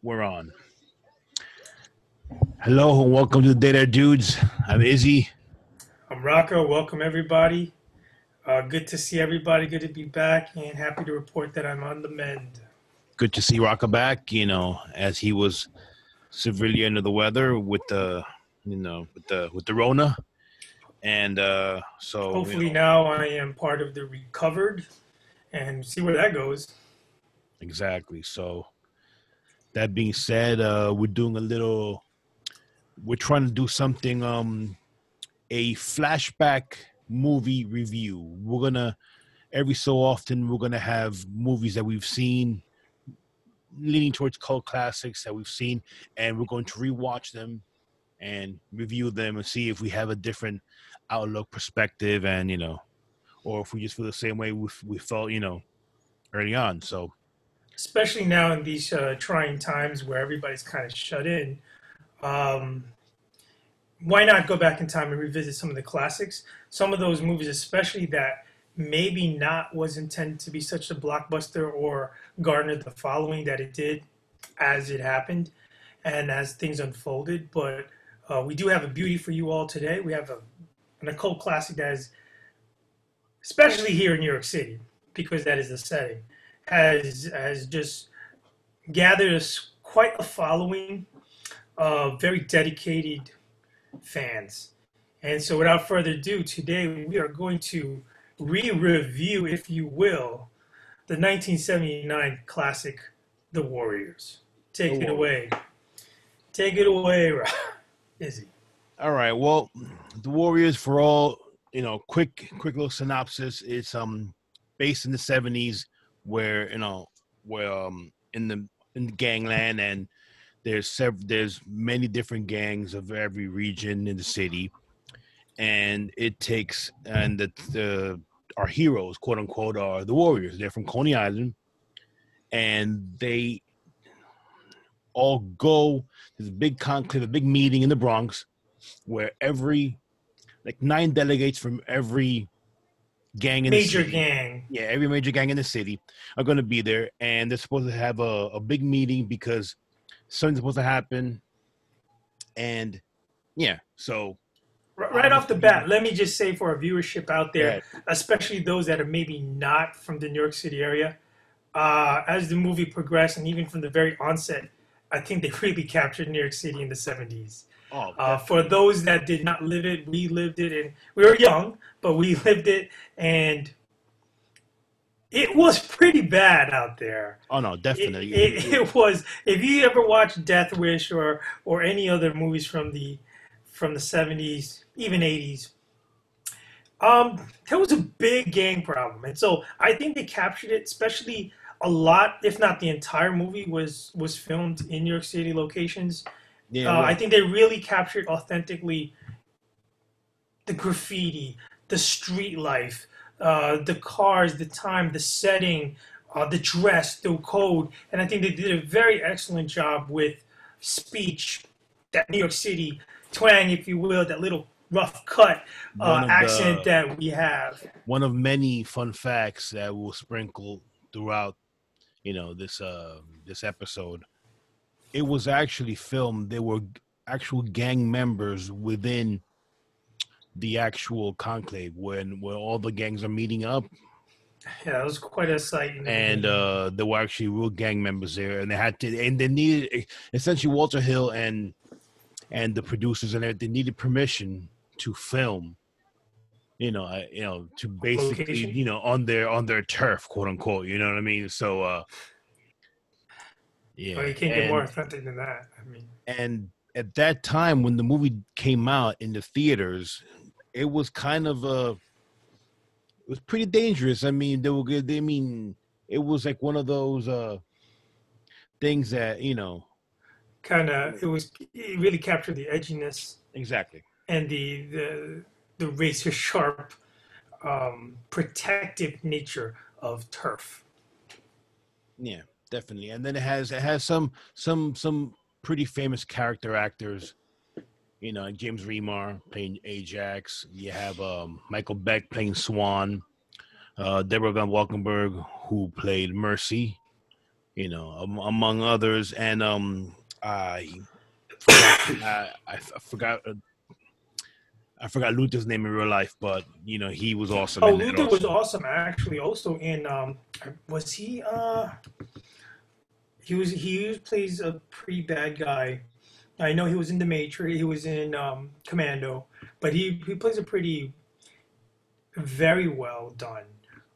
We're on. Hello and welcome to the Day There Dudes. I'm Izzy. I'm Rocco. Welcome, everybody. Good to see everybody. Good to be back, and happy to report that I'm on the mend. Good to see Rocka back, as he was severely under the weather with the Rona. And Hopefully, now I am part of the recovered, and see where that goes. exactly. So that being said, we're trying to do something, a flashback movie review. Every so often, we're going to have movies that we've seen leaning towards cult classics that we've seen, and we're going to rewatch them and review them and see if we have a different outlook, perspective, and or if we just feel the same way we felt, early on. So, Especially now in these trying times where everybody's kind of shut in. Um, why not go back in time and revisit some of the classics? Some of those movies, especially that maybe not was intended to be such a blockbuster or garner the following that it did as it happened and as things unfolded. But we do have a beauty for you all today. We have an occult classic that is, especially here in New York City, because that is the setting, has just gathered us quite a following of very dedicated fans. And so, without further ado, today we are going to re-review, if you will, the 1979 classic, The Warriors. Take it away. Take it away, Izzy. All right. Well, The Warriors, for all quick little synopsis. It's based in the 70s, where in the gangland, and there's many different gangs of every region in the city, and the our heroes, quote unquote, are the Warriors. They're from Coney Island, and they all go. There's a big conclave, a big meeting in the Bronx, where like 9 delegates from every gang in the Major city. gang. Yeah, every major gang in the city are going to be there, and they're supposed to have a big meeting because something's supposed to happen. And yeah, so Right off the bat, let me just say for our viewership out there, yeah, especially those that are maybe not from the New York City area, as the movie progressed and even from the very onset, I think they really captured New York City in the 70s. For those that did not live it, we lived it, and we were young, but we lived it, and it was pretty bad out there. oh no, definitely. It was. If you ever watched Death Wish or any other movies from the 70s, even 80s, there was a big gang problem, and so I think they captured it. Especially a lot, if not the entire movie, was filmed in New York City locations. Yeah, I think they really captured authentically the graffiti, the street life, the cars, the time, the setting, the dress, the code, and I think they did a very excellent job with speech, that New York City twang, if you will, that little rough cut accent that we have. one of many fun facts that will sprinkle throughout, this episode. It was actually filmed. There were actual gang members within the actual conclave where all the gangs are meeting up, Yeah, it was quite a sight. and there were actually real gang members there, and they needed, essentially, Walter Hill and the producers and everything needed permission to film, to basically, Location. on their turf, quote unquote, you know what I mean? So Well, yeah. you can't get more authentic than that. I mean, And at that time, when the movie came out in the theaters, it was kind of it was pretty dangerous. I mean, they were good. I mean, it was like one of those things that, it really captured the edginess exactly. and the razor sharp protective nature of turf. Yeah, definitely. And then it has some pretty famous character actors. Like James Remar playing Ajax. You have Michael Beck playing Swan. Deborah Van Valkenburg, who played Mercy. among others. And I forgot I forgot Luther's name in real life, but he was awesome Oh, in that Luther was also. awesome actually. Also in was he he plays a pretty bad guy. I know he was in The Matrix. He was in Commando, but he plays a pretty very well done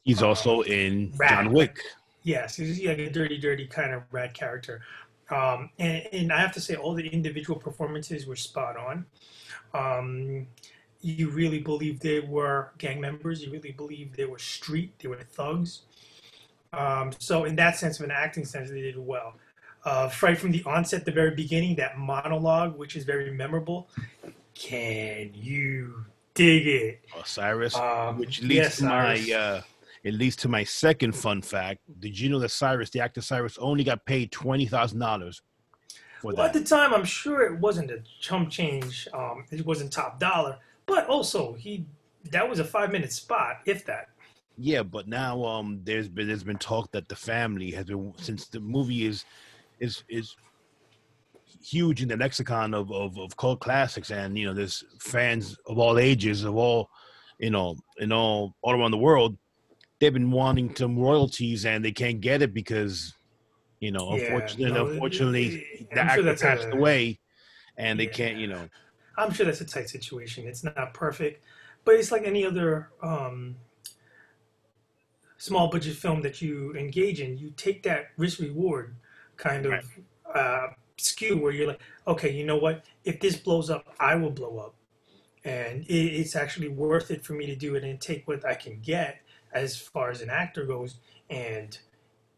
He's um, also in John rat. Like, Wick. yes, he's like a dirty, dirty kind of rat character. And I have to say, all the individual performances were spot on. Um, you really believe they were gang members. You really believe they were street. They were thugs. So in that sense, of an acting sense, they did well. Right from the onset, the very beginning, that monologue, which is very memorable. Can you dig it? Cyrus, which leads Yes, to my Cyrus. it leads to my second fun fact. Did you know that Cyrus, the actor Cyrus, only got paid $20,000 for Well, at that? the time, I'm sure it wasn't a chump change. It wasn't top dollar, but also he that was a 5 minute spot, if that. Yeah, but now there's been talk that the family has been, since the movie is huge in the lexicon of cult classics, and there's fans of all ages, of all all around the world. They've been wanting some royalties and they can't get it because Yeah, no, unfortunately the I'm sure actor that's passed a away and they yeah. can't. I'm sure that's a tight situation. It's not perfect, but it's like any other small budget film that you engage in. You take that risk reward kind Right. of skew where you're like, okay, you know what? If this blows up, I will blow up, and it's actually worth it for me to do it and take what I can get as far as an actor goes. And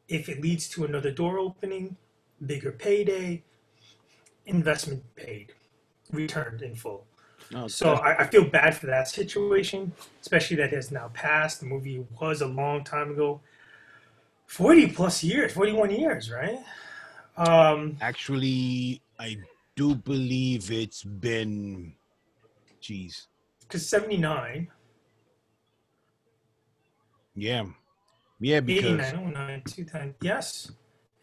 if it leads to another door opening, bigger payday, investment paid, returned in full. No, So that's I feel bad for that situation, especially that has now passed. The movie was a long time ago, 40 plus years, 41 years, right? actually, I do believe it's been, geez, Because 79, yeah, yeah, 89, oh nine, 2000, yes.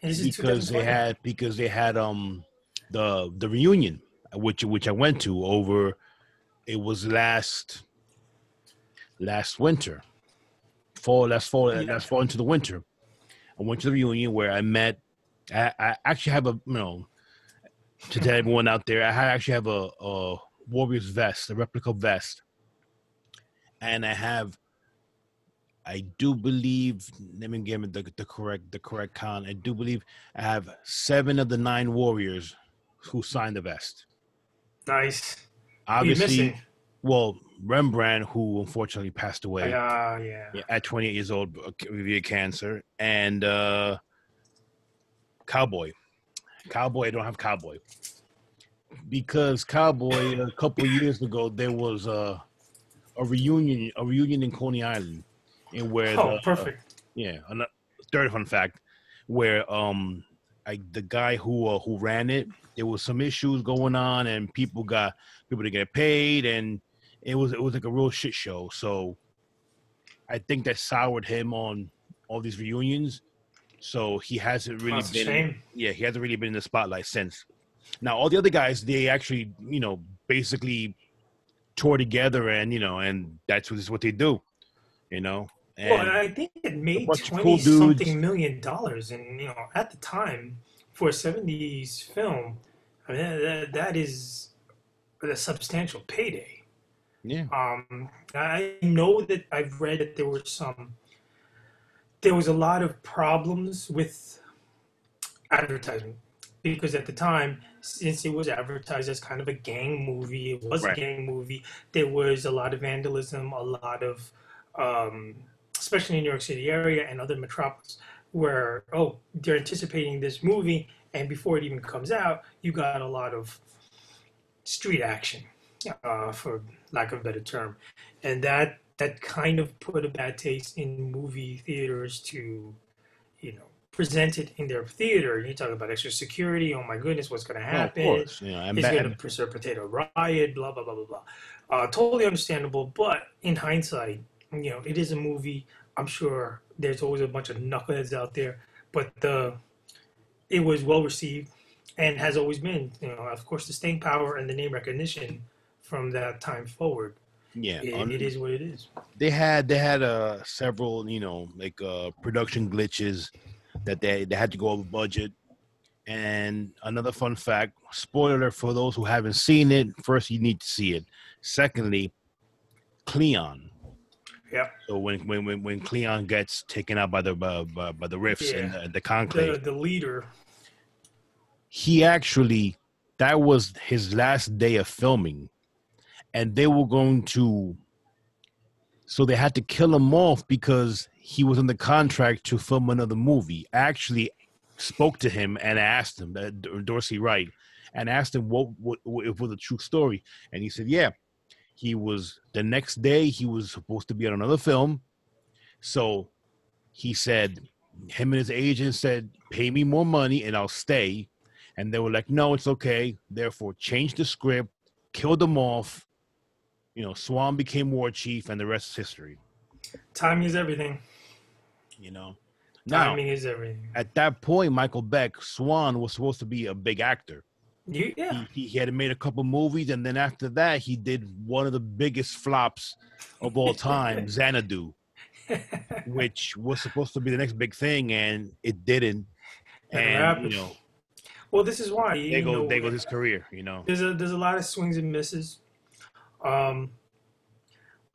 And this is because they 2020. had because they had the reunion, which I went to over. It was last winter, Yeah. last fall into the winter. I went to the reunion where I met. I actually have to tell everyone out there, actually have a Warriors vest, a replica vest, and I do believe. Let me give it the correct count. I do believe I have 7 of the 9 Warriors who signed the vest. Nice. Who are you Obviously, missing? well, Rembrandt, who unfortunately passed away Yeah. at 28 years old via cancer, and Cowboy. Cowboy, I don't have Cowboy because Cowboy a couple of years ago there was a reunion in Coney Island, and where Oh, perfect. yeah, third fun fact, where the guy who ran it, there was some issues going on, and people to get paid, and it was like a real shit show. So I think that soured him on all these reunions. So he hasn't really That's a been, shame. yeah, he hasn't really been in the spotlight since. Now all the other guys, they actually, basically tour together, and that's what they do, you know, Well, and I think it a made bunch of 20 cool dudes. something million dollars. And, at the time for a 70s film, I mean, that is a substantial payday. Yeah. I know that I've read that there was a lot of problems with advertising because at the time, since it was advertised as kind of a gang movie, it was a Right. gang movie. There was a lot of vandalism, a lot of, um, especially in New York City area and other metropolis, where they're anticipating this movie, and before it even comes out, you got a lot of street action, for lack of a better term, and that kind of put a bad taste in movie theaters to present it in their theater. You talk about extra security. Oh my goodness, what's going to No, of happen? course, and, Is going to and precipitate a riot? Blah blah blah blah blah. Totally understandable, but in hindsight, it is a movie. I'm sure there's always a bunch of knuckleheads out there, but the it was well received and has always been. You know, of course, the staying power and the name recognition from that time forward. Yeah, It is what it is. they had several, like production glitches that they had to go over budget. And another fun fact, spoiler alert for those who haven't seen it, first you need to see it. Secondly, Cleon. Yep. So when Cleon gets taken out by the rifts in Yeah. the conclave, The leader. he actually, that was his last day of filming, and they were going to, so they had to kill him off because he was in the contract to film another movie. I actually spoke to him and asked him, Dorsey Wright, and asked him what if it was a true story, and he said, yeah, he was, the next day he was supposed to be on another film. So he said, him and his agent said, pay me more money and I'll stay. And they were like, no, it's okay. Therefore, change the script, killed them off. Swan became war chief, and the rest is history. Timing is everything. Now, Timing is everything. at that point, Michael Beck, Swan was supposed to be a big actor. Yeah. He had made a couple movies, and then after that, he did one of the biggest flops of all time, Xanadu, which was supposed to be the next big thing, and it didn't. And well, this is why there goes his career. There's a lot of swings and misses.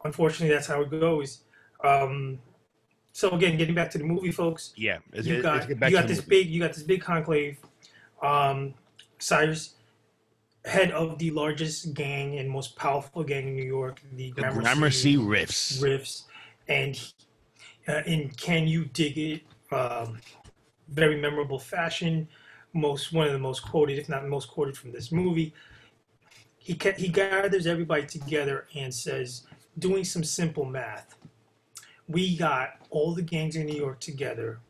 Unfortunately, that's how it goes. So again, getting back to the movie, folks. Yeah, you got this big conclave. Cyrus, head of the largest gang and most powerful gang in New York, the Gramercy Riffs. And in Can You Dig It? Very memorable fashion, one of the most quoted, if not most quoted, from this movie. He gathers everybody together and says, doing some simple math, we got all the gangs in New York together.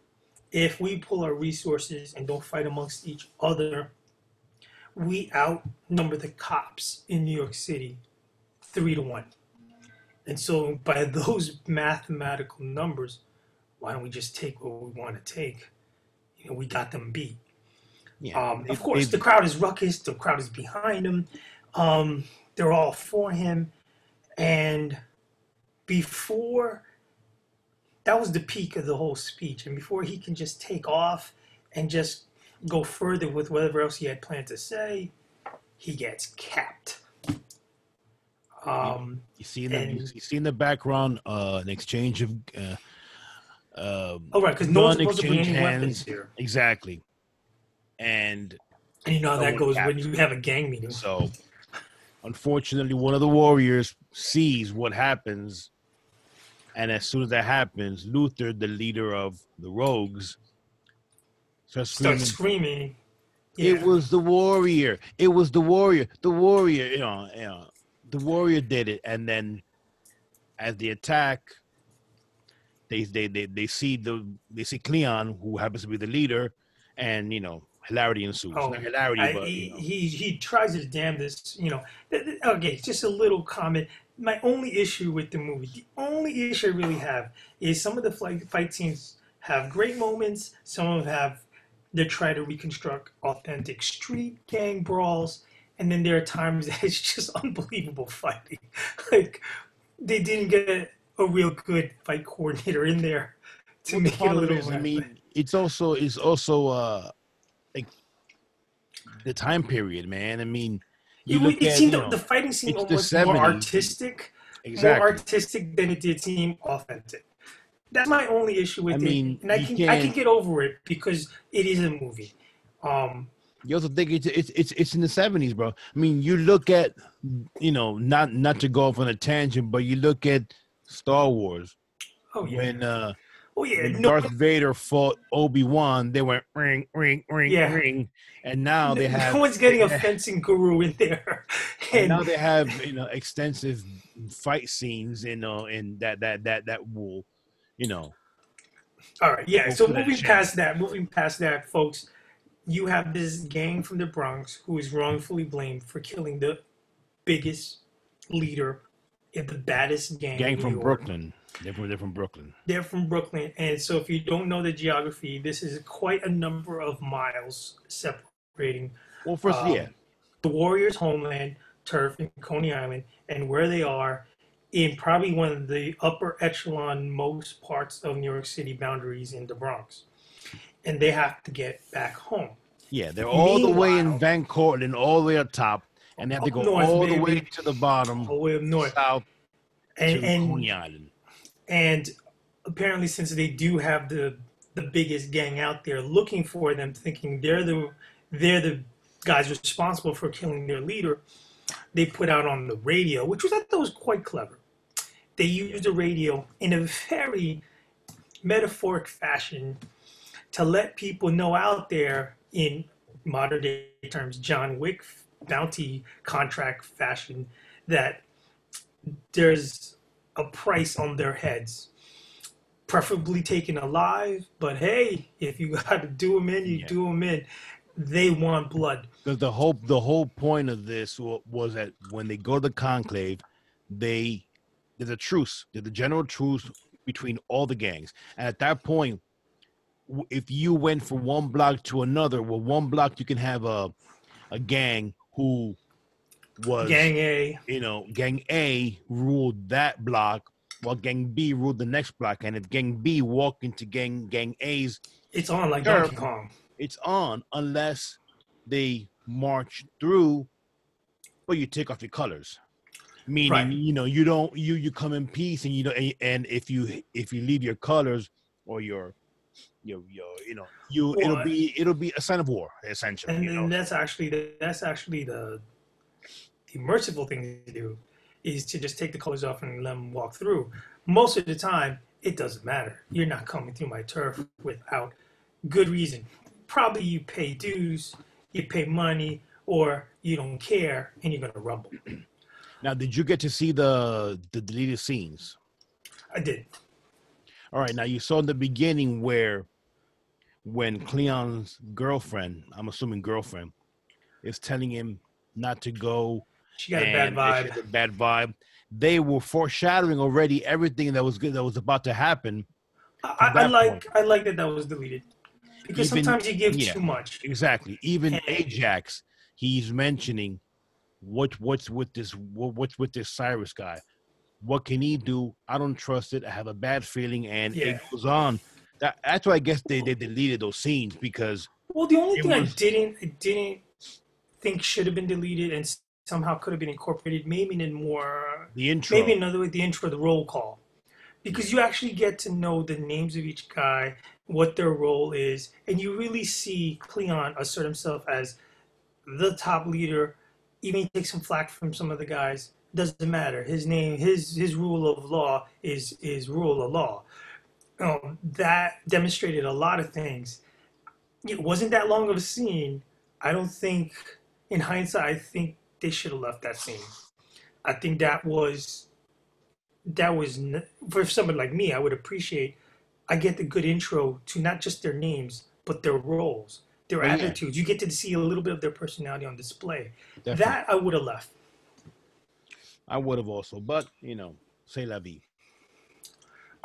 If we pull our resources and don't fight amongst each other, we outnumber the cops in New York City 3-1. And so by those mathematical numbers, why don't we just take what we want to take? We got them beat. Yeah, of course, the crowd is ruckus. The crowd is behind him. They're all for him. And before, that was the peak of the whole speech. And before he can just take off and just go further with whatever else he had planned to say, he gets capped. You see in the background an exchange of right, because no one's supposed to bring any weapons here. Exactly. And you know how that goes when you have a gang meeting. So unfortunately, one of the warriors sees what happens, and as soon as that happens, Luther, the leader of the rogues, starts screaming. Yeah. It was the warrior. It was the warrior. The warrior. The warrior did it, and then as the attack, they see Cleon, who happens to be the leader, and hilarity ensues. Not hilarity, but he tries to damn this. Okay, just a little comment. My only issue with the movie, the only issue I really have, is some of the fight scenes have great moments. Some of them they try to reconstruct authentic street gang brawls, and then there are times that it's just unbelievable fighting. Like they didn't get a real good fight coordinator in there to make it a little. I mean, it's also like the time period, man. I mean, the fighting scene almost more artistic, exactly. More artistic than it did seem authentic. That's my only issue with it, and I can get over it because it is a movie. You also think it's in the 70s, bro. I mean, you look at not to go off on a tangent, but you look at Star Wars. Oh yeah. When Darth Vader fought Obi-Wan, they went ring, ring, ring, ring, and now they have. No one's getting a fencing guru in there. And now they have extensive fight scenes in that will, All right, yeah. So moving past that, folks, you have this gang from the Bronx who is wrongfully blamed for killing the biggest leader in the baddest gang from Brooklyn. They're from Brooklyn. They're from Brooklyn, and so if you don't know the geography, this is quite a number of miles separating Well, first, yeah, um, the Warriors' homeland turf in Coney Island and where they are in probably one of the upper echelon most parts of New York City boundaries in the Bronx, and they have to get back home. yeah, they're all the way in Meanwhile, Vancouver and all the way up top, and they have to up go north, all the way baby, to the all bottom, the way up north, south and to and Coney Island. and apparently, since they do have the biggest gang out there looking for them, thinking they're the guys responsible for killing their leader, they put out on the radio, which was I thought was quite clever. They Yeah, used the radio in a very metaphoric fashion to let people know out there in modern day terms, John Wick bounty contract fashion, that there's a price on their heads, preferably taken alive. But hey, if you got to do them in, you yeah. do them in. They want blood. Because the whole point of this was that when they go to the conclave, they there's a truce. There's a general truce between all the gangs, and at that point, if you went from one block to another, well, one block you can have a gang who was, Gang A, gang A ruled that block, while gang B ruled the next block, and if gang B walked into gang A's it's on like turf, Donkey Kong. it's on unless they march through, but you take off your colors. Meaning, Right. you don't you come in peace, and you don't, and if you leave your colors or your Well, it'll be a sign of war, essentially. and then that's actually the merciful thing to do is to just take the colors off and let them walk through. Most of the time, it doesn't matter. You're not coming through my turf without good reason. Probably you pay dues, you pay money, or you don't care, and you're gonna rumble. Now, did you get to see the deleted scenes? I did. All right. Now, you saw in the beginning where when Cleon's girlfriend, I'm assuming girlfriend, is telling him not to go, She got a bad and she vibe. has a bad vibe. They were foreshadowing already everything that was good, that was about to happen from I that point. like I like that was deleted because Even sometimes you give yeah, too much. exactly. Even And Ajax, he's mentioning what's with what's with this Cyrus guy. What can he do? I don't trust it. I have a bad feeling, and it yeah. goes on. That's why I guess they deleted those scenes, because Well, the only it thing I was didn't think should have been deleted and somehow could have been incorporated, the maybe intro. another way, the intro, the roll call, because Yeah, you actually get to know the names of each guy, what their role is, and you really see Cleon assert himself as the top leader. Even he takes some flack from some of the guys. Doesn't matter. His name, his rule of law is rule of law. That demonstrated a lot of things. It wasn't that long of a scene. I don't think, in hindsight, I think they should have left that scene. I think that was for someone like me. I would appreciate. I get the good intro to not just their names, but their roles, their oh yeah, attitudes. You get to see a little bit of their personality on display. definitely. That I would have left. I would have also, but say la vie.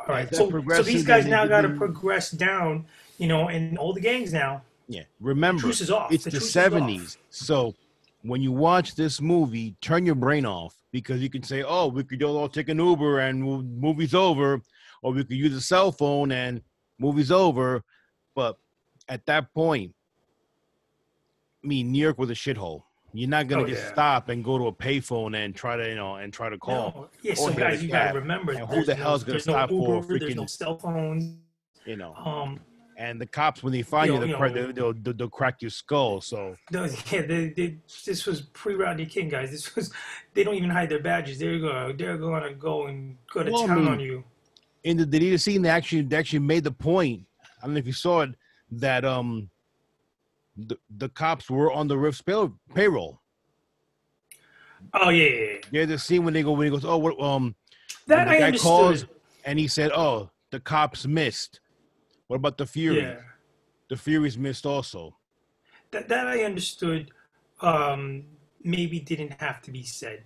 All As right. that So these progresses, then guys they now give got to them. progress down, and all the gangs now. Yeah, The remember, truce is off. it's The the truce is off. '70s, so when you watch this movie, turn your brain off, because you can say, "Oh, we could all take an Uber and movie's over," or we could use a cell phone and movie's over. But at that point, I mean, New York was a shithole. You're not gonna Oh just yeah. stop and go to a payphone and try to call No. Yeah. or So hail a guys, you got to cab. remember, And who there's the no hell's gonna there's no stop for a Uber, there's no freaking cell phones. you know? Um, And the cops, when they you find you, know, you know, they'll crack your skull. So yeah, this was pre-Rodney King, guys. They don't even hide their badges. They're gonna go to well, I town on mean, you. in the deleted scene, they actually made the point. I don't know if you saw it, that the cops were on the Rift's payroll. Oh yeah, yeah, yeah. There's the scene when he goes, oh, what when That the I guy calls understood. and he said, oh, the cops missed. What about the Yeah, Furies? The Furies missed also. that I understood. Um, Maybe didn't have to be said.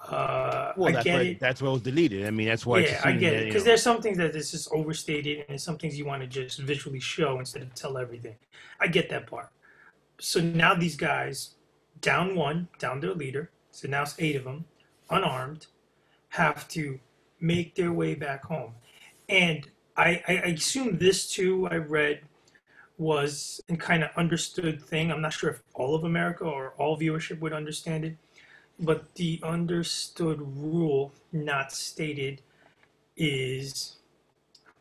Well, I get it. that's what was deleted. I mean, that's why it's a Yeah, I scene get it. that Because there's some things that is just overstated, and there's some things you want to just visually show instead of tell everything. I get that part. So now these guys, down one, down their leader, so now it's 8 of them, unarmed, have to make their way back home. And I assume this too, I read, was a kind of understood thing. I'm not sure if all of America or all viewership would understand it, but the understood rule, not stated, is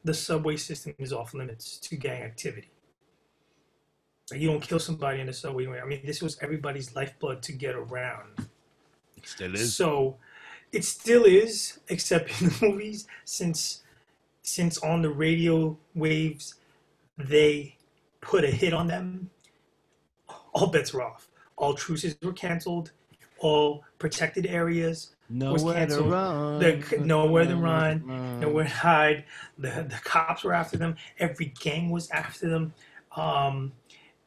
the subway system is off limits to gang activity. Like, you don't kill somebody in the subway. I mean, this was everybody's lifeblood to get around. it still is. So it still is, except in the movies, since on the radio waves they put a hit on them, all bets were off. All truces were canceled. All protected areas was Nowhere to canceled. run. Nowhere to run, nowhere to hide. The cops were after them. Every gang was after them.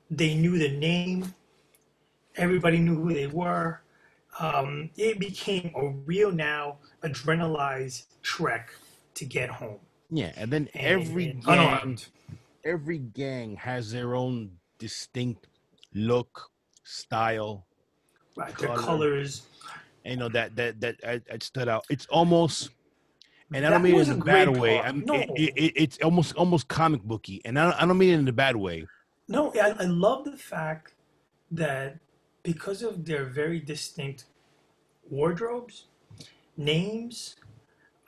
They knew the name. Everybody knew who they were. It became a real now adrenalized trek to get home. Yeah, and then And unarmed. every gang has their own distinct look, style, Right, their color. colors. And, you know that stood out. It's almost, and I don't That mean was it a in a bad great way. part. It's almost comic booky, and I don't mean it in a bad way. No, I love the fact that because of their very distinct wardrobes, names,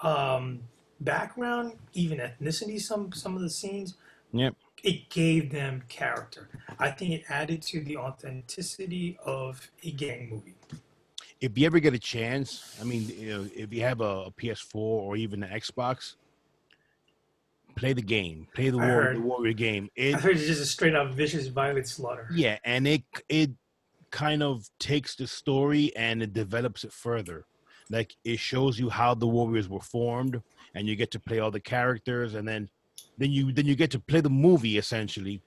um, background, even ethnicity, some of the scenes, Yep. it gave them character. I think it added to the authenticity of a gang movie. If you ever get a chance, I mean, you know, if you have a PS4 or even an Xbox, play the game, play I the heard. Warrior game. I heard it's just a straight up vicious, violent slaughter. Yeah, and it kind of takes the story and it develops it further. Like it shows you how the Warriors were formed, and you get to play all the characters, and then you get to play the movie essentially,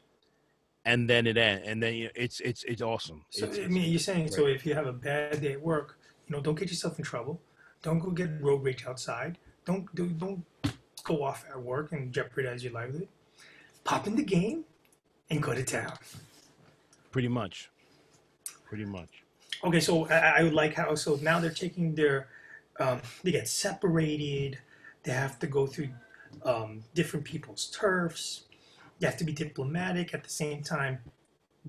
and then it ends, and then it's awesome. So I It's mean, you're saying great. so if you have a bad day at work, don't get yourself in trouble. Don't go get road rage outside. Don't go off at work and jeopardize your livelihood. Pop in the game and go to town. Pretty much, pretty much. Okay, so I would like how so now they're taking their they get separated. They have to go through different people's turfs. You have to be diplomatic at the same time.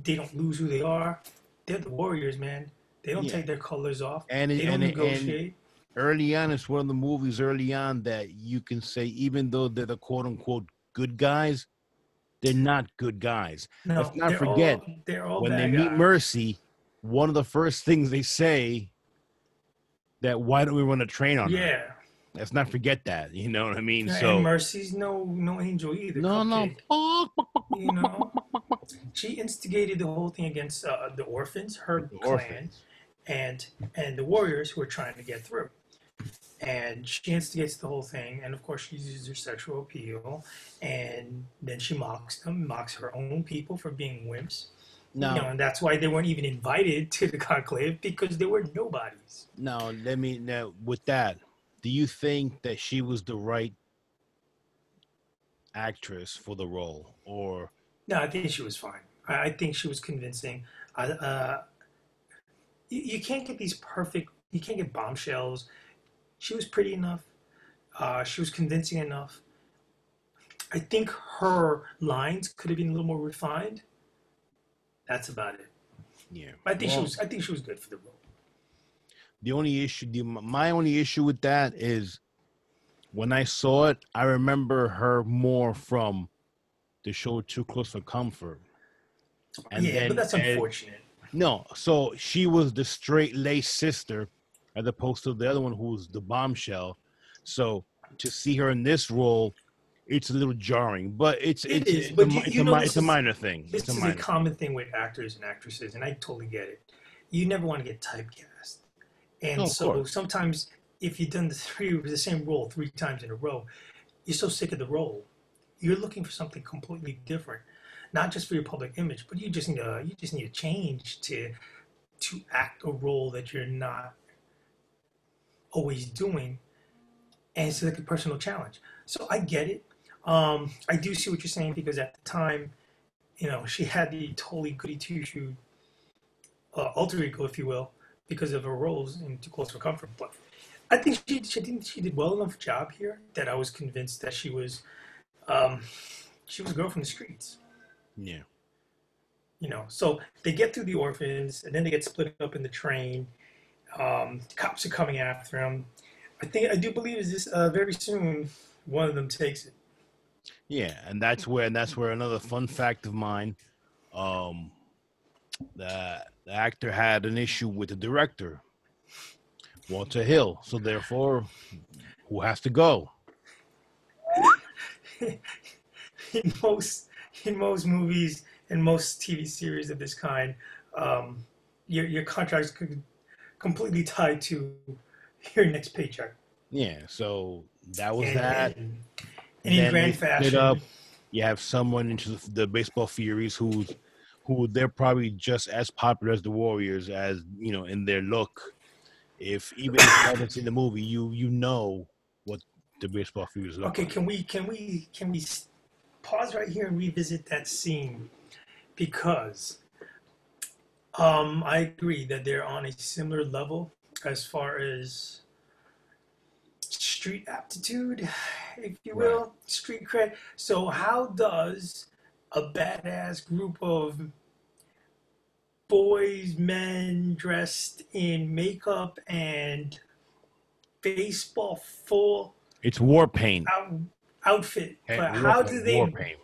They don't lose who they are. They're the warriors, man. They don't Yeah, take their colors off. and They don't and negotiate. early on, it's one of the movies early on that you can say, even though they're the quote unquote good guys, they're not good guys. Let's No, not forget they're all when they bad meet guys. Mercy, one of the first things they say that why don't we run a train on her? Yeah, Let's not forget that. You know what I mean? and So Mercy's no angel either. no. Cupcake. You know, she instigated the whole thing against the orphans, her The clan, orphans. and the warriors who are trying to get through. And she instigates the whole thing, and of course she uses her sexual appeal, and then she mocks them, mocks her own people for being wimps. Now, And that's why they weren't even invited to the conclave because they were nobodies. now with that, do you think that she was the right actress for the role, or No, I think she was fine. I think she was convincing. You can't get these perfect. You can't get bombshells. She was pretty enough. She was convincing enough. I think her lines could have been a little more refined. That's about it. yeah? I think she Well, was. I think she was good for the role. my only issue with that is when I saw it, I remember her more from the show Too Close for Comfort, and Yeah, but then that's unfortunate. no, so she was the straight laced sister, as opposed to the other one who was the bombshell. So to see her in this role, it's a little jarring, but It is, but it's a minor thing. this It's a is a minor thing. common thing with actors and actresses, and I totally get it. You never want to get typecast, No, and of so course. sometimes if you've done the same role 3 times in a row, you're so sick of the role, you're looking for something completely different, not just for your public image, but you just need a change to act a role that you're not always doing, and it's like a personal challenge. So I get it. I do see what you're saying because at the time, she had the totally goody two shoe alter ego, if you will, because of her roles in Too Close for Comfort. But I think she did well enough job here that I was convinced that um, she was a girl from the streets. Yeah. So they get through the orphans, and then they get split up in the train. Cops are coming after them. I do believe is this very soon one of them takes it. Yeah, and that's where another fun fact of mine. Um, the actor had an issue with the director, Walter Hill. So therefore, who has to go? in most in most movies and most TV series of this kind, um, your contracts could completely tied to your next paycheck. Yeah. So that was And, that. and in Then they grand split up. fashion, You have someone into the baseball Furies who they're probably just as popular as the Warriors as in their look. Even if you haven't seen the movie, you know what the baseball Furies look okay, like. can we pause right here and revisit that scene because I agree that they're on a similar level as far as street aptitude, if you Right. will, street cred. So how does a badass group of boys, men dressed in makeup and baseball full It's war paint. out, outfit, Okay? but how do War they paint.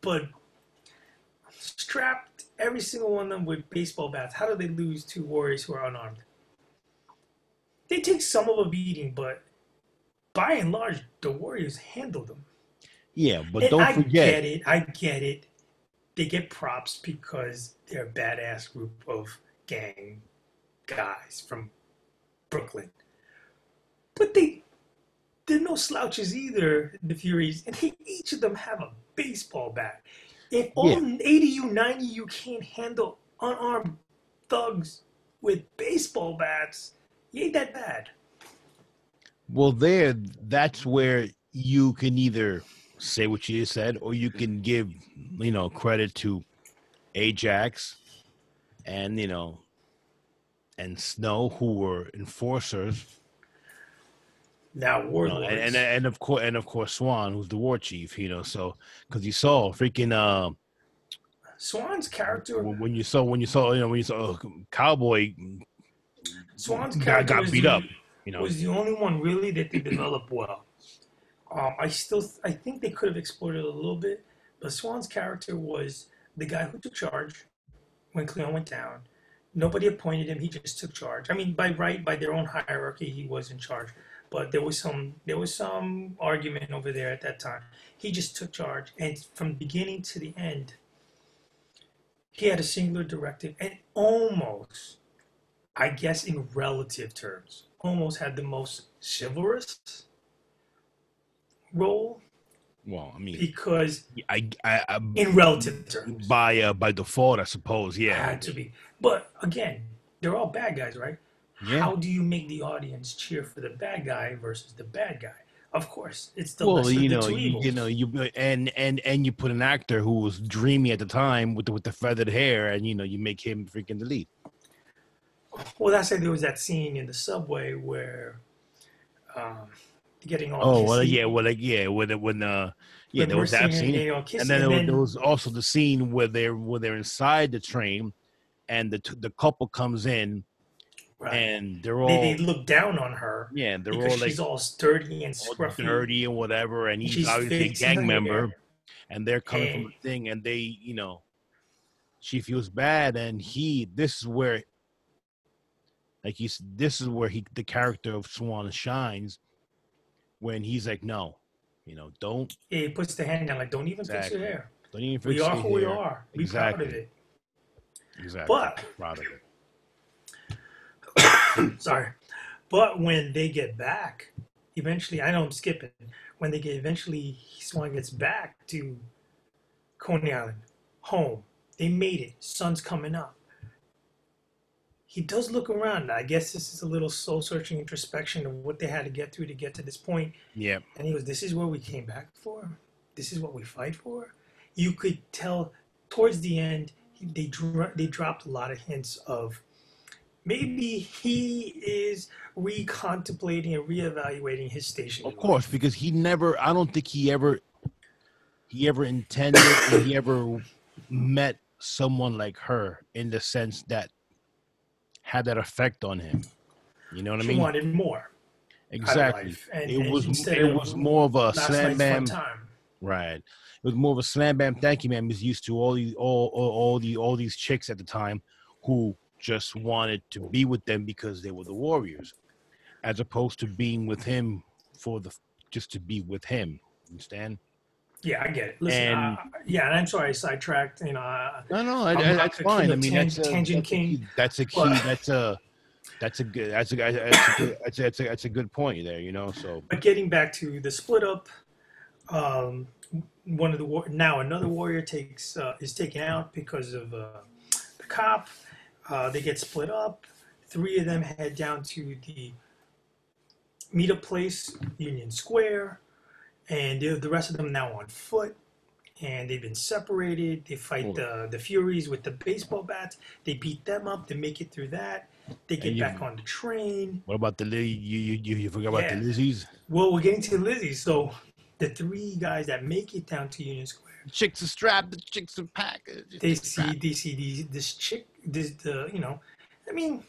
but strapped every single one of them with baseball bats? How do they lose two warriors who are unarmed? They take some of a beating, but by and large, the Warriors handle them. Yeah, but And don't I forget. get it. I get it. They get props because they're a badass group of gang guys from Brooklyn. But they're no slouches either, the Furies, and each of them have a baseball bat. If Yeah. all 80 you, 90 you can't handle unarmed thugs with baseball bats, you ain't that bad. Well, that's where you can either say what you just said, or you can give credit to Ajax and and Snow, who were enforcers. Now, Warlords. And of course Swan, who's the war chief. So because you saw freaking Swan's character when you saw Cowboy Swan's character got beat up. was the only one really that they developed well. I think they could have explored it a little bit, but Swan's character was the guy who took charge when Cleon went down. Nobody appointed him; he just took charge. I mean, by right, by their own hierarchy, he was in charge. But there was some argument over there at that time. He just took charge, and from beginning to the end, he had a singular directive, and almost, I guess, in relative terms, almost had the most chivalrous role Well, I mean, because I in relative terms by default, I suppose. Yeah. had to be. But again, they're all bad guys, right? Yeah. How do you make the audience cheer for the bad guy versus the bad guy? Of course, it's the Well, lesser of the two evils. and you put an actor who was dreamy at the time with the feathered hair, and you make him freaking the lead. Well, that's why there was that scene in the subway where um, getting all Oh well, kissy, yeah, yeah, when there we're was that seeing scene, getting all and kissy, then and there then was also the scene where they're inside the train, and the couple comes in, right, and they're they all look down on her yeah, they're because all like she's all dirty and all scruffy, dirty and whatever, and and he's she's obviously a fixing gang her member, hair. and they're coming from And a thing, and she feels bad, and this is where this is where the character of Swan shines when he's like, no, don't he puts the hand down like, "Don't even fix your exactly, hair. don't even We fix are your who we hair. are. Be proud of Exactly, it." exactly. But Proud of it. sorry, but when they get back, eventually, I know I'm skipping. When eventually Swan gets back to Coney Island, home. They made it. Sun's coming up. he does look around. I guess this is a little soul searching introspection of what they had to get through to get to this point. Yeah. And he goes, "This is what we came back for. This is what we fight for." You could tell towards the end they dropped a lot of hints of maybe he is recontemplating and reevaluating his station Of in course, life. because he never. I don't think he ever intended or he ever met someone like her in the sense that had that effect on him. You know what I She mean? wanted more out of Exactly. life, and instead of More of a last slam night's fun bam. time. Right. It was more of a slam bam. Thank you, man. Was used to all these chicks at the time who just wanted to be with them because they were the warriors, as opposed to being with him for the just to be with him. Understand? Yeah, I get it. Listen, And yeah, and I'm sorry I sidetracked. no, I'm not that's the king fine. I of mean, tangent king, that's a but key. That's a good. That's a good point there. You know. So but getting back to the split up, um, one of the now another warrior takes is taken out because of the cop. They get split up. Three of them head down to the meetup place, Union Square, and the rest of them now on foot. And they've been separated. They fight oh, the Furies with the baseball bats. They beat them up. They make it through that. They and get back you. on the train. What about the you forgot about the Yeah. Lizzies? Well, we're getting to Lizzie. So the three guys that make it down to Union Square, The chicks are strapped. The chicks are packed. The they chicks see strapped. they see this chick, this the I mean,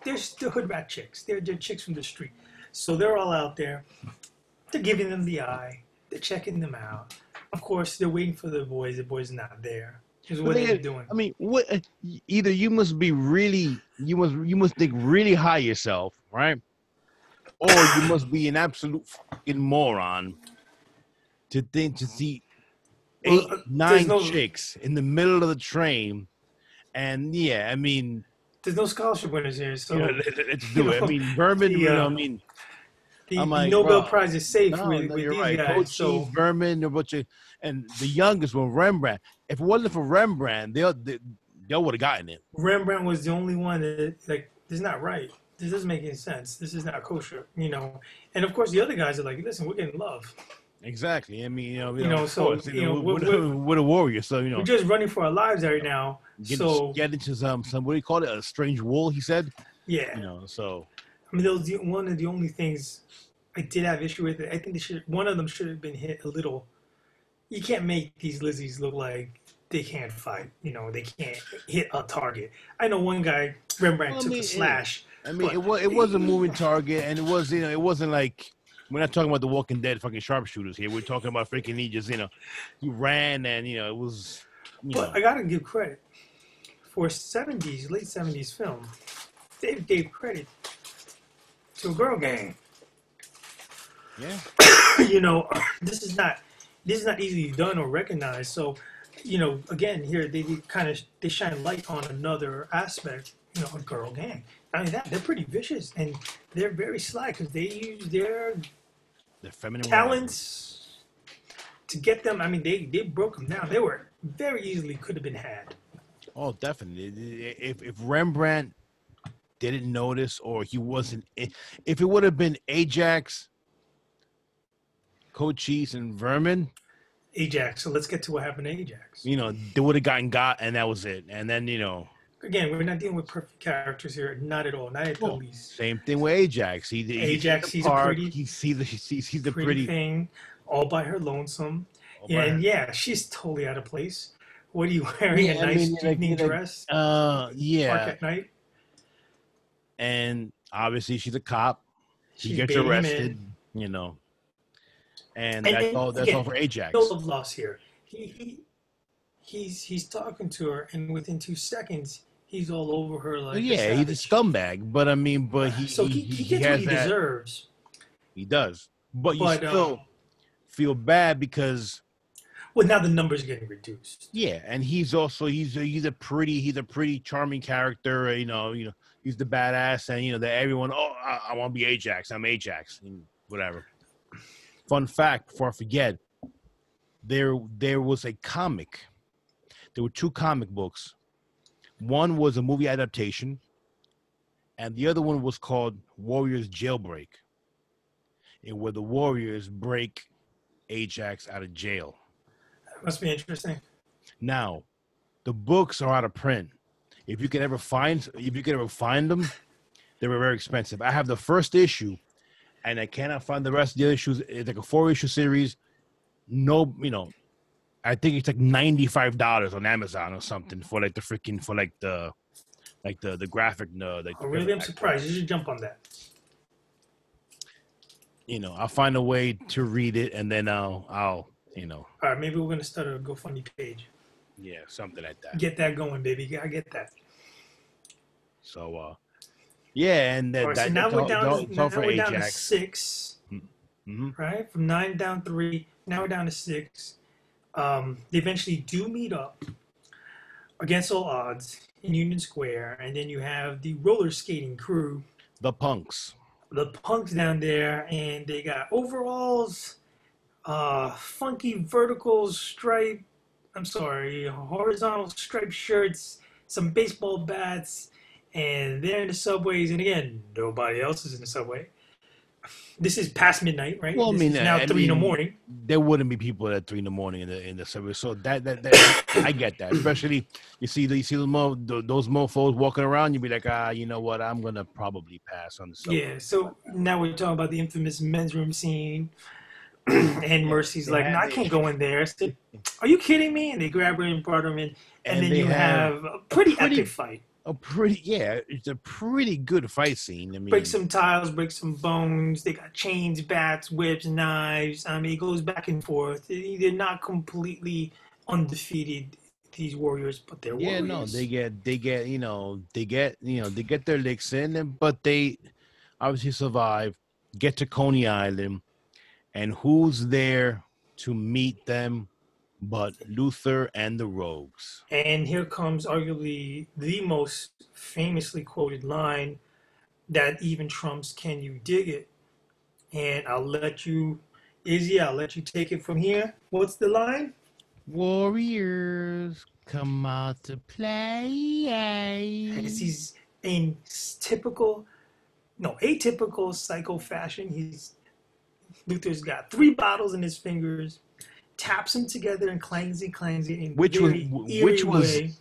there's the hood rat chicks. They're chicks from the street. So they're all out there. They're giving them the eye. They're checking them out. Of course, they're waiting for the boys. The boys are not there. Because But what are they they, doing? I mean, what? Either you must be really, you must think really high yourself, right? Or you must be an absolute fucking moron to think to see Well, eight, there's nine no chicks in the middle of the train, and yeah, I mean, there's no scholarship winners here. you know, So let's you do it. I know mean, Berman, the you know, uh, I mean, I'm the like, Nobel bro, Prize is safe no, no, with you're these right. guys. Cochi, So Berman, a bunch of, and the youngest one, Rembrandt. If it wasn't for Rembrandt, they would have gotten it. Rembrandt was the only one that like this is not right. This doesn't make any sense. This is not kosher. And of course the other guys are like, listen, we're getting love. Exactly. I mean, of So course, we're the warriors. So we're just running for our lives right now. So get into some what do you call it? A strange wool. He said. yeah, So I mean, that was one of the only things I did have issue with it. I think one of them should have been hit a little. You can't make these Lizzies look like they can't fight. They can't hit a target. I know one guy, Rembrandt, well, took a slash, but it was a moving target, and it was it wasn't like we're not talking about the Walking Dead fucking sharpshooters here. We're talking about freaking he just he ran and it was but I gotta give credit for late '70s film. They gave credit to a girl gang. yeah. you know, this is not easily done or recognized. So, again, here they shine light on another aspect. A girl gang. I mean, they're pretty vicious and they're very sly because they use their The feminine weapon. talents to get them. I mean, they broke them down. They were very easily could have been had. Oh, definitely. If Rembrandt didn't notice or he wasn't, if it would have been Ajax, Cochise, and Vermin, Ajax. So let's get to what happened to Ajax. they would have gotten got, and that was it. And then Again, we're not dealing with perfect characters here. Not at all. Not at the well, least. same thing with Ajax. He's in Ajax, the he's a park. pretty, He sees the pretty pretty. thing, all by her lonesome. All Yeah, by her. and yeah, she's totally out of place. What are you wearing? Yeah, A I nice mean, evening dress? Park yeah, at night? and obviously she's a cop. He She's gets baiting him arrested, in. and And that's then all. That's all again, for no Ajax. love lost here. He's talking to her, and within 2 seconds, he's all over her Well, like a yeah, he's a savage. scumbag, but I mean, but So he he gets what has he that. deserves. He does, but you But still feel bad because well, now the numbers are getting reduced. yeah, and he's also he's a pretty charming character. He's the badass, and that everyone. Oh, I want to be Ajax. I'm Ajax, and whatever. Fun fact, before I forget, there was a comic. There were two comic books One was a movie adaptation, and the other one was called Warriors Jailbreak, where the Warriors break Ajax out of jail. That must be interesting. Now, the books are out of print. If you could ever find them, they were very expensive. I have the first issue, and I cannot find the rest of the issues. It's like a 4-issue series. No, I think it's like $95 on Amazon or something for like the freaking the graphic. No, like Oh, really? I'm surprised. You should jump on that. I'll find a way to read it, and then I'll All right, maybe we're gonna start a GoFundMe page. yeah, something like that. Get that going, baby. I get that. So, yeah, and All right, so now we're down to 6. Mm-hmm. Right, from 9 down 3. Now we're down to 6. They eventually do meet up against all odds in Union Square, and then you have the roller skating crew, The punks down there, and they got overalls, funky horizontal striped shirts, some baseball bats, and they're in the subways. And again, nobody else is in the subway. This is past midnight, right? Well, this is now 3 in the morning. There wouldn't be people at 3 in the morning in the subway, so that I get that. Especially you see those mofos walking around, you'd be like, you know what? I'm gonna probably pass on the subway. Yeah. So now we're talking about the infamous men's room scene, and Mercy's like, "No, I can't go in there." I said, "Are you kidding me?" And they grab her and brought her in, and then you have a pretty epic fight. It's a pretty good fight scene. I mean, break some tiles, break some bones. They got chains, bats, whips, knives. I mean, it goes back and forth. They're not completely undefeated, these warriors, but they're warriors. Yeah, no, they get their licks in, but they obviously survive. Get to Coney Island, and who's there to meet them but Luther and the Rogues? And here comes arguably the most famously quoted line that even trumps "Can you dig it?" And I'll let you, Izzy, I'll let you take it from here. What's the line? Warriors come out to play. As he's in atypical psycho fashion. Luther's got 3 bottles in his fingers, taps them together and clangs it in which was way.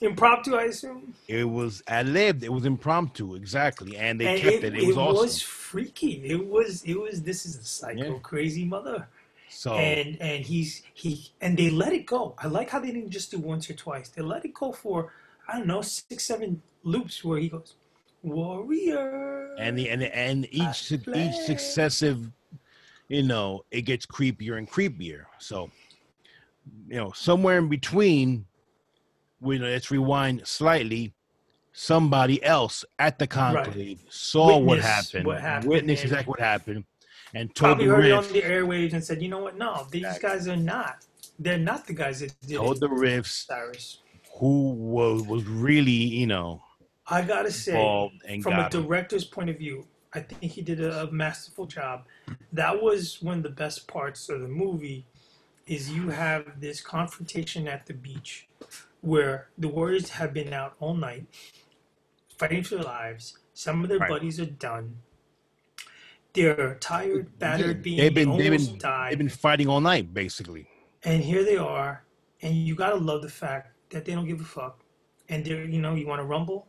Impromptu, I assume. It was ad-libbed. It was impromptu, exactly, and they kept it. It was awesome. It was freaky. It was. This is a psycho crazy mother. So and they let it go. I like how they didn't just do once or twice. They let it go for 6, 7 loops where he goes, "Warrior." And each successive, it gets creepier and creepier. So, somewhere in between, let's rewind slightly. Somebody else at the conclave saw what happened, witnessed exactly what happened, and told probably heard it on the airwaves and said, "You know what? No, these guys are not. They're not the guys that did it." Told the Riffs, Cyrus, who was really, I gotta say, from a director's point of view, I think he did a masterful job. That was one of the best parts of the movie. Is you have this confrontation at the beach, where the Warriors have been out all night, fighting for their lives. Some of their buddies are done. They're tired, battered, they've been fighting all night, basically. And here they are, and you gotta love the fact that they don't give a fuck. And they're, you want to rumble?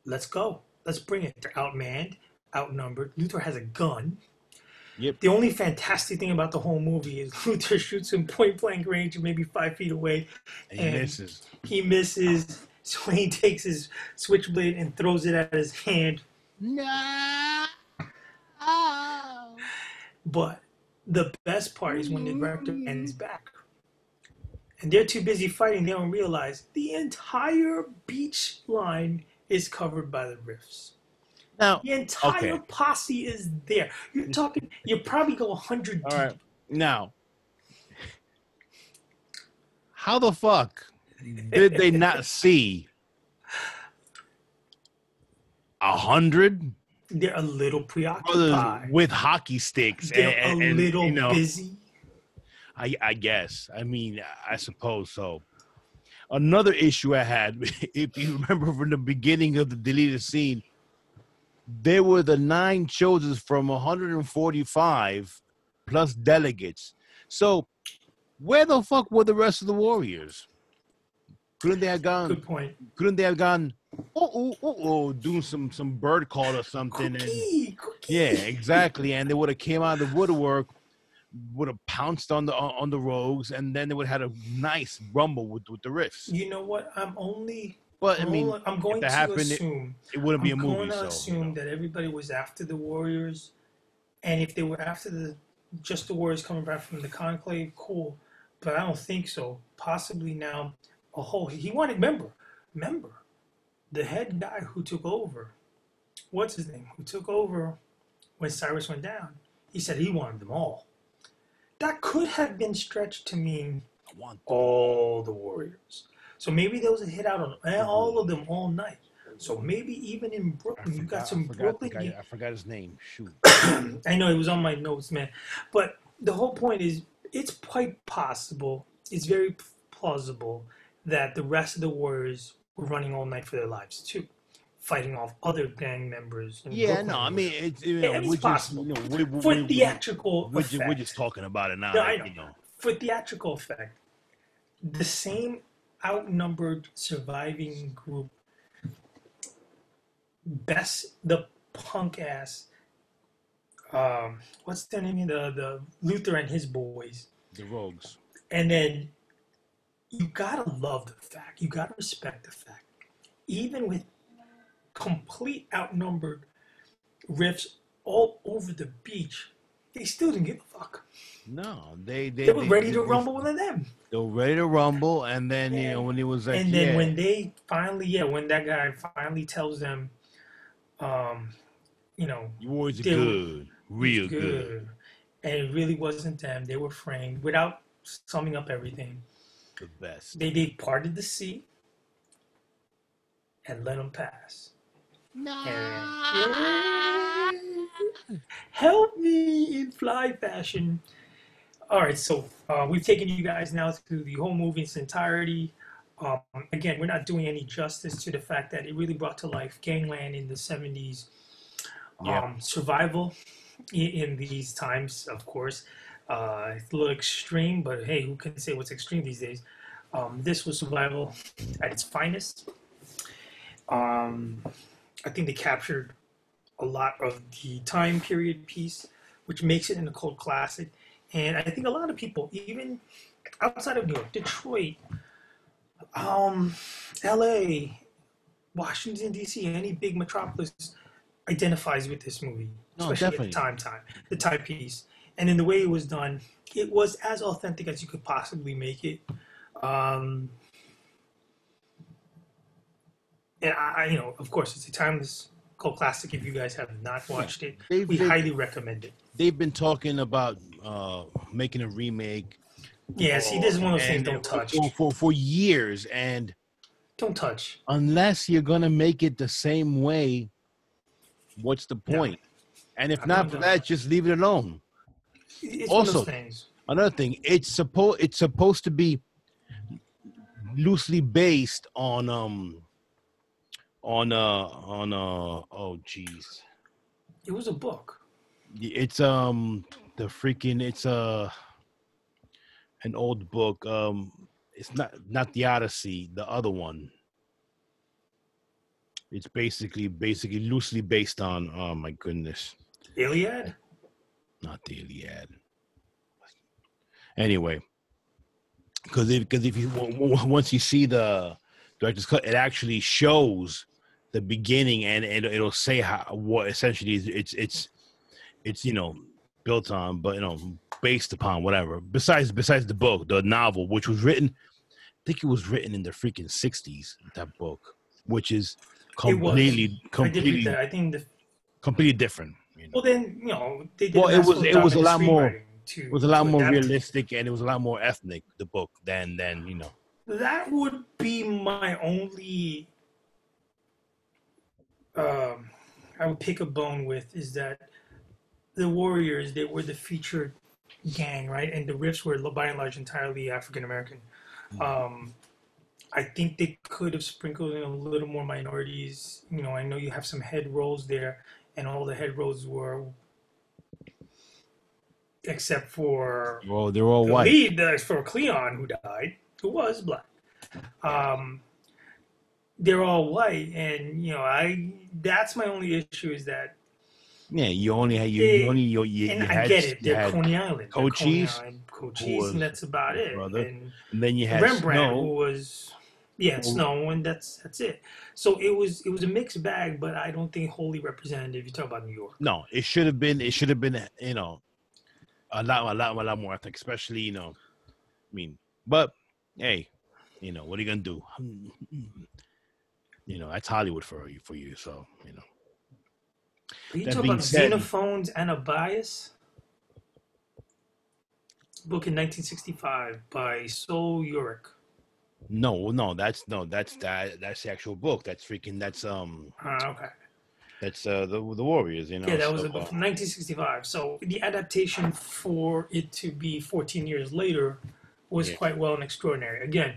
Let's go. Let's bring it. They're outmanned, outnumbered. Luther has a gun. Yep. The only fantastic thing about the whole movie is Luther shoots him point blank range, maybe 5 feet away, and misses. He misses. So he takes his switchblade and throws it at his hand. No. But the best part is when the director ends back. And they're too busy fighting, they don't realize the entire beach line is covered by the Riffs. Now, the entire posse is there. You probably go 100 deep. Right. Now, how the fuck did they not see 100? They're a little preoccupied with hockey sticks. They're a little busy. I guess. I mean, I suppose so. Another issue I had, if you remember from the beginning of the deleted scene, there were the 9 chosen from 145 plus delegates. So where the fuck were the rest of the warriors? Couldn't they have gone? Good point. Couldn't they have gone? Doing some bird call or something, and yeah, Cookie. exactly. And they would have came out of the woodwork, would have pounced on the rogues, and then they would have had a nice rumble with the riffs. You know what? But I mean, I'm if going that to happened, assume. it wouldn't be I'm a going movie. to So assume that everybody was after the Warriors, and if they were after just the Warriors coming back from the Conclave, cool. But I don't think so. Possibly now, he wanted remember, the head guy who took over. What's his name? Who took over when Cyrus went down? He said he wanted them all. That could have been stretched to mean all the Warriors. So maybe there was a hit out on all of them all night. So maybe even in Brooklyn, you got some Brooklyn. I forgot his name. Shoot. I know it was on my notes, man. But the whole point is, it's quite possible. It's very plausible that the rest of the Warriors were running all night for their lives too, fighting off other gang members. Yeah, Brooklyn no, I mean it's it's possible. For theatrical effect. We're just talking about it now. No, I know. For theatrical effect, the same outnumbered surviving group, the punk ass, what's their name? The Luther and his boys. The Rogues. And then you gotta love the fact, you gotta respect the fact, even with complete outnumbered riffs all over the beach, they still didn't give a fuck. No, they were ready to rumble with them. They were ready to rumble, and then when it was like, and then when they finally, when that guy finally tells them, you warriors are good, real good, and it really wasn't them. They were framed without summing up everything. The best. They parted the sea and let them pass. No. Help me in fly fashion. All right, so we've taken you guys now through the whole movie in its entirety. Again, we're not doing any justice to the fact that it really brought to life gangland in the 70s. Survival in these times, of course. It's a little extreme, but hey, who can say what's extreme these days? This was survival at its finest. I think they captured a lot of the time period piece, which makes it in a cult classic. And I think a lot of people, even outside of New York, Detroit, LA, Washington, D.C., any big metropolis identifies with this movie, especially at the timepiece. And in the way it was done, it was as authentic as you could possibly make it. And of course, it's a timeless cult classic. If you guys have not watched it, we highly recommend it. They've been talking about making a remake. Yeah, see, this is one of those things don't touch. For years, and don't touch. Unless you're going to make it the same way, what's the point? No. And if not for that, just leave it alone. It's also, one of those things. Another thing, it's supposed to be loosely based on oh geez, it was a book. It's it's an old book. It's not the Odyssey, the other one. It's basically loosely based on, oh my goodness, Iliad. Not the Iliad. Anyway, because if you once you see the director's cut, it actually shows the beginning, and it'll say what essentially it's built on, but based upon whatever. Besides the book, the novel, which was written, I think it was written in the freaking 60s. That book, which is completely I think completely different. Well, then they did. Well, it was a lot more. It was a lot more realistic, and it was a lot more ethnic. The book than That would be my only. I would pick a bone with is that the Warriors, they were the featured gang, right? And the riffs were by and large entirely African American. I think they could have sprinkled in a little more minorities. You know, I know you have some head roles there, and all the head roles were, except for Well, they're all the white. lead, for Cleon, who died, who was black. Yeah. Um, they're all white, and you know, I that's my only issue is that Yeah, you only had you it, only and I get it. you They're had Coney Island. They're Coney Cochise, Island who coaches, and was that's about his it. brother, And and then you had Rembrandt, who Snow. was, yeah, Who, Snow, and that's it. So it was a mixed bag, but I don't think wholly representative. You talk about New York. no, it should have been. It should have been. A lot more. I think, especially I mean, but hey, what are you gonna do? That's Hollywood for you. So But you that talk being about said, Xenophones and a Bias, book in 1965 by Sol Yurick. no, that's the actual book. Okay. That's the Warriors. Yeah, that was So a book from 1965. So the adaptation for it to be 14 years later was yeah, quite well and extraordinary. Again,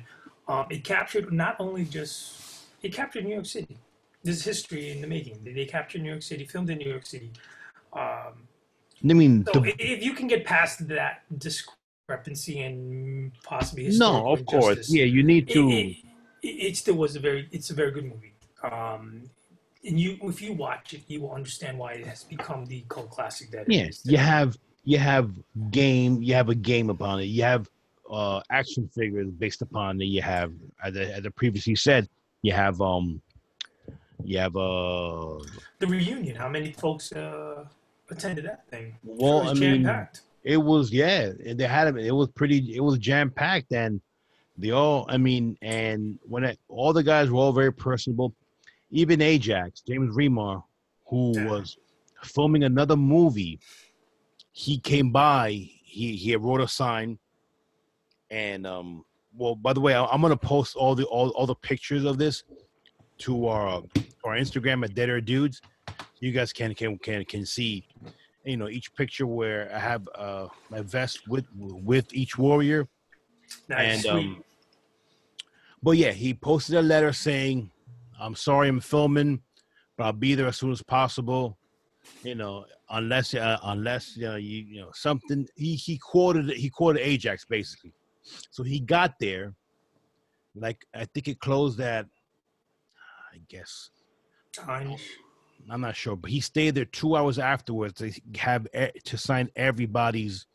it captured not only just it captured New York City. There's history in the making. They captured New York City, filmed in New York City. Um, I mean so the if you can get past that discrepancy and possibly no, historical of course, injustice, yeah, you need it, to. it, it still was it's a very good movie. And if you watch it, you will understand why it has become the cult classic that it Yeah, is you today. have you have a game upon it. You have action figures based upon it. You have, as I previously said, you have you have The reunion, how many folks attended that thing? I'm sure it well, was I jam mean, packed. it was, yeah, they had it. It was jam packed, and they all, I mean, and all the guys were all very personable. Even Ajax, James Remar, who Yeah. was filming another movie, he came by. He wrote a sign, and well, by the way, I'm gonna post all the pictures of this to our Instagram at Dead Air Dudes. You guys can see, each picture where I have my vest with each warrior. Nice, And sweet. but yeah, he posted a letter saying, "I'm sorry, I'm filming, but I'll be there as soon as possible. Unless something." He quoted Ajax basically. So he got there, like, I think it closed at, I guess, Time-ish. I'm not sure, but he stayed there 2 hours afterwards to to sign everybody's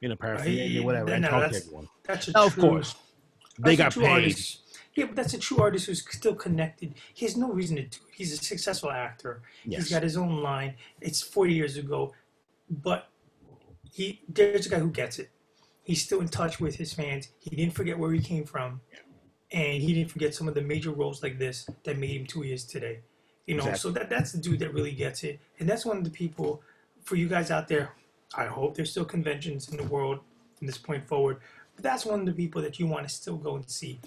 paraphernalia, whatever, and No, talk to everyone. that's a Now, of true course, they that's a got true paid. artist. Yeah, but that's a true artist who's still connected. He has no reason to do it. He's a successful actor. He's Yes, got his own line. It's 40 years ago, but there's a guy who gets it. He's still in touch with his fans. He didn't forget where he came from, and he didn't forget some of the major roles like this that made him who he is today. So exactly. that's the dude that really gets it, and that's one of the people for you guys out there. I hope there's still conventions in the world from this point forward, but that's one of the people that you want to still go and see.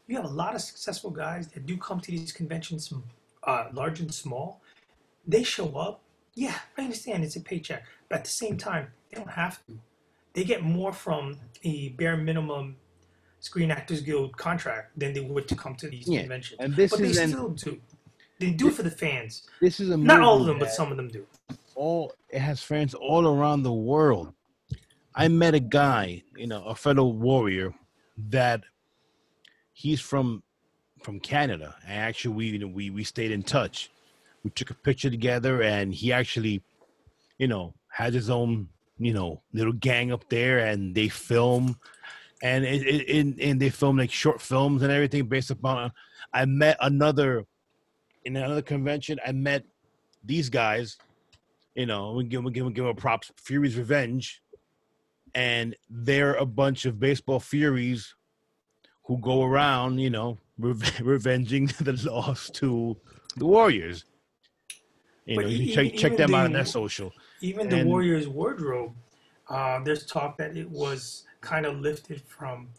You have a lot of successful guys that do come to these conventions, large and small. They show up. Yeah, I understand it's a paycheck, but at the same time, they don't have to. They get more from a bare minimum Screen Actors Guild contract than they would to come to these Yeah, conventions. and But they still do. They do it for the fans. this is a Not all movie of them, but that some of them do. all it has fans all around the world. I met a guy, a fellow warrior, that he's from Canada, and actually we stayed in touch. We took a picture together, and he actually, has his own, little gang up there, and they film, and and they film like short films and everything based upon. I met in another convention. I met these guys. We give them props. Fury's Revenge, and they're a bunch of baseball furies who go around, revenging the loss to the Warriors. But You can even check even them out on their the social. even the And Warriors wardrobe, there's talk that it was kind of lifted from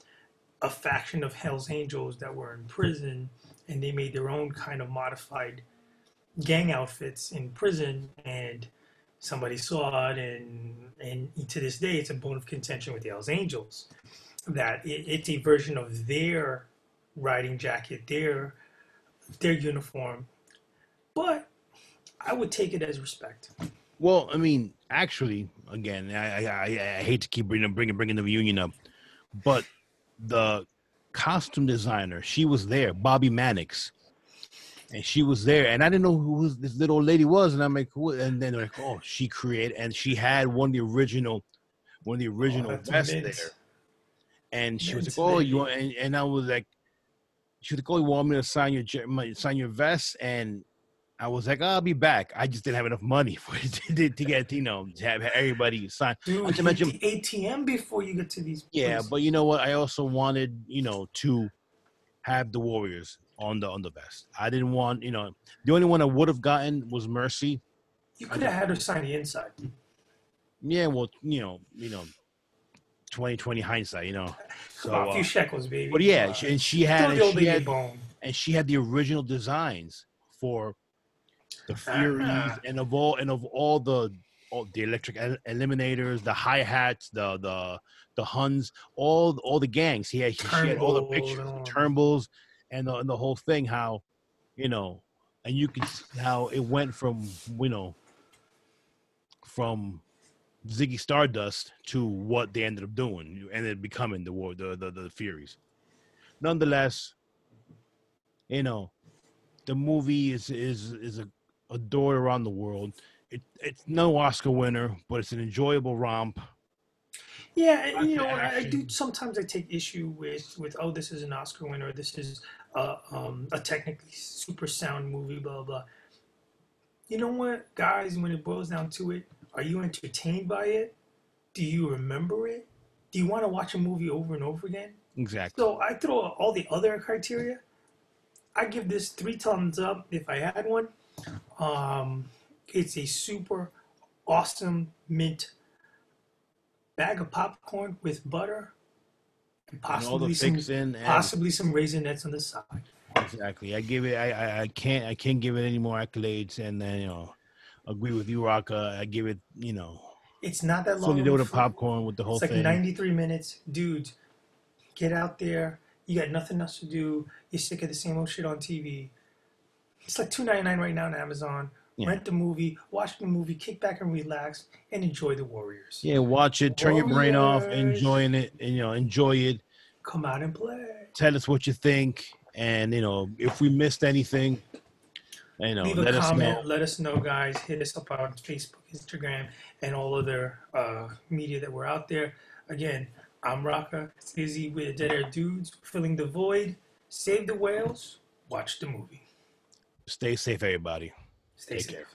a faction of Hell's Angels that were in prison, and they made their own kind of modified gang outfits in prison, and somebody saw it, and to this day, it's a bone of contention with the Hell's Angels that it's a version of their riding jacket, their uniform. But I would take it as respect. Well, I mean, actually, again, I hate to keep bringing the reunion up, but the costume designer, she was there, Bobby Mannix, and she was there, and I didn't know who this little old lady was, and I'm like, who? And then they're like, oh, she created, and she had one of the Oh, original that's vests there, mint. and she was like, Mint, oh, you want, baby. and I was like, she was like, oh, you want me to sign sign your vest, and I was like, I'll be back. I just didn't have enough money for it to get, to have everybody sign. Not Dude, to hit mention, the ATM before you get to these yeah, but places. you know what? I also wanted, to have the Warriors on the vest. I didn't want, the only one I would have gotten was Mercy. You I could have just, had her sign the inside. yeah, well, 2020 hindsight, Come on, So, a few shekels, baby. but Come yeah, on. and she had, Throw the old lady a bone. the original designs for the Furies Ah, and of all the electric eliminators, the hi hats, the Huns, all the gangs. She had all the Turnbull pictures, and the all. Turnbulls, and the whole thing. How you know, and you could see how it went from from Ziggy Stardust to what they ended up doing. You ended up becoming the Furies. Nonetheless, you know, the movie is adored around the world. It's no Oscar winner, but it's an enjoyable romp. Yeah, and Lots of I do action. sometimes I take issue with oh, this is an Oscar winner, this is a technically super sound movie, blah blah blah. You know what, guys? When it boils down to it, are you entertained by it? Do you remember it? Do you want to watch a movie over and over again? Exactly. So I throw out all the other criteria. I give this 3 thumbs up if I had one. Um, it's a super awesome mint bag of popcorn with butter and And all the fixing and possibly some raisinets on the side. exactly. I give it. I can't give it any more accolades. And then agree with you, Rocka. I give it. It's not that Fully long of a loaded flick. popcorn with the whole It's like thing. 93 minutes. Dudes, get out there. You got nothing else to do. You're sick of the same old shit on TV. It's like $2.99 right now on Amazon. Yeah. Rent the movie, watch the movie, kick back and relax, and enjoy the Warriors. Yeah. Watch it. Turn your brain off. Warriors, Enjoying it. And enjoy it. come out and play. Tell us what you think. And if we missed anything, Leave a let us know. comment. Let us know, guys. Hit us up on Facebook, Instagram, and all other media that we're out there. Again, I'm Raka. It's Izzy with the Dead Air Dudes, filling the void. Save the whales. Watch the movie. Stay safe, everybody. Stay Take safe. care.